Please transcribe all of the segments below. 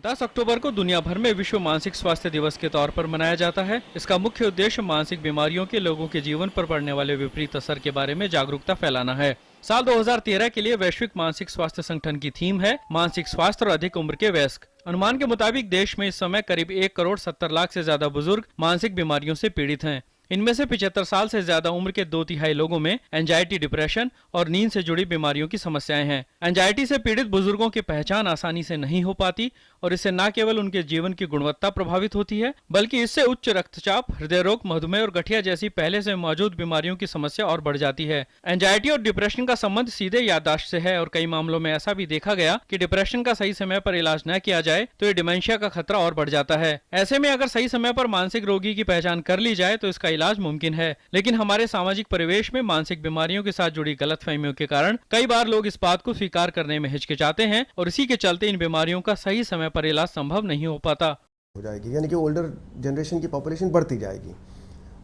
10 अक्टूबर को दुनिया भर में विश्व मानसिक स्वास्थ्य दिवस के तौर पर मनाया जाता है। इसका मुख्य उद्देश्य मानसिक बीमारियों के लोगों के जीवन पर पड़ने वाले विपरीत असर के बारे में जागरूकता फैलाना है। साल 2013 के लिए वैश्विक मानसिक स्वास्थ्य संगठन की थीम है मानसिक स्वास्थ्य और अधिक उम्र के वयस्क। अनुमान के मुताबिक देश में इस समय करीब 1 करोड़ 70 लाख से ज्यादा बुजुर्ग मानसिक बीमारियों से पीड़ित हैं। इनमें से 75 साल से ज्यादा उम्र के 2/3 लोगों में एंजाइटी, डिप्रेशन और नींद से जुड़ी बीमारियों की समस्याएं हैं। एंजाइटी से पीड़ित बुजुर्गों की पहचान आसानी से नहीं हो पाती और इससे न केवल उनके जीवन की गुणवत्ता प्रभावित होती है, बल्कि इससे उच्च रक्तचाप, हृदय रोग, मधुमेह और गठिया जैसी पहले से मौजूद बीमारियों की समस्या और बढ़ जाती है। एंजाइटी और डिप्रेशन का संबंध सीधे याददाश्त से है और कई मामलों में ऐसा भी देखा गया कि डिप्रेशन का सही समय पर इलाज न किया जाए तो ये डिमेंशिया का खतरा और बढ़ जाता है। ऐसे में अगर सही समय पर मानसिक रोगी की पहचान कर ली जाए तो इसका इलाज मुमकिन है, लेकिन हमारे सामाजिक परिवेश में मानसिक बीमारियों के साथ जुड़ी गलतफहमियों के कारण कई बार लोग इस बात को स्वीकार करने में हिचकिचाते हैं और इसी के चलते इन बीमारियों का सही समय पर इलाज संभव नहीं हो पाता। हो जाएगी, यानी कि ओल्डर जनरेशन की पॉपुलेशन बढ़ती जाएगी।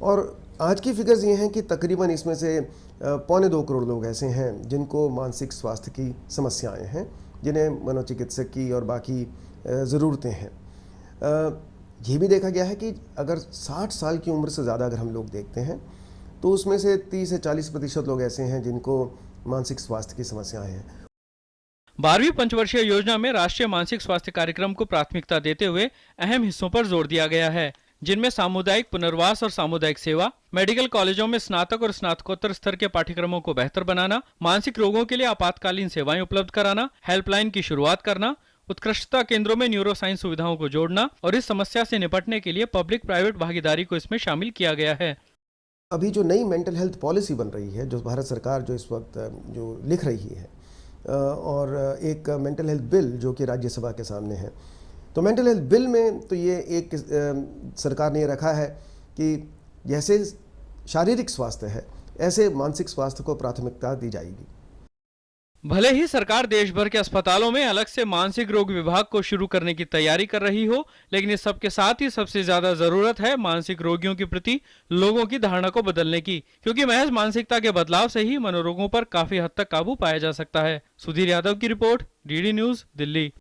और आज की फिगर्स ये हैं कि तकरीबन इसमें से 1.25 करोड़ लोग ऐसे हैं जिनको मानसिक स्वास्थ्य की समस्याएं हैं, जिन्हें मनोचिकित्सक की और बाकी ज़रूरतें हैं। ये भी देखा गया है कि अगर 60 साल की उम्र से ज़्यादा अगर हम लोग देखते हैं तो उसमें से 30 से 40% लोग ऐसे हैं जिनको मानसिक स्वास्थ्य की समस्याएं हैं। 12वीं पंचवर्षीय योजना में राष्ट्रीय मानसिक स्वास्थ्य कार्यक्रम को प्राथमिकता देते हुए अहम हिस्सों पर जोर दिया गया है, जिनमें सामुदायिक पुनर्वास और सामुदायिक सेवा, मेडिकल कॉलेजों में स्नातक और स्नातकोत्तर स्तर के पाठ्यक्रमों को बेहतर बनाना, मानसिक रोगों के लिए आपातकालीन सेवाएं उपलब्ध कराना, हेल्पलाइन की शुरुआत करना, उत्कृष्टता केंद्रों में न्यूरो साइंस सुविधाओं को जोड़ना और इस समस्या से निपटने के लिए पब्लिक प्राइवेट भागीदारी को इसमें शामिल किया गया है। अभी जो नई मेंटल हेल्थ पॉलिसी बन रही है, जो भारत सरकार जो इस वक्त जो लिख रही है, और एक मेंटल हेल्थ बिल जो कि राज्यसभा के सामने है, तो मेंटल हेल्थ बिल में तो ये एक सरकार ने ये रखा है कि जैसे शारीरिक स्वास्थ्य है ऐसे मानसिक स्वास्थ्य को प्राथमिकता दी जाएगी। भले ही सरकार देश भर के अस्पतालों में अलग से मानसिक रोग विभाग को शुरू करने की तैयारी कर रही हो, लेकिन इस सब के साथ ही सबसे ज्यादा जरूरत है मानसिक रोगियों के प्रति लोगों की धारणा को बदलने की, क्योंकि महज मानसिकता के बदलाव से ही मनोरोगों पर काफी हद तक काबू पाया जा सकता है। सुधीर यादव की रिपोर्ट, डीडी न्यूज, दिल्ली।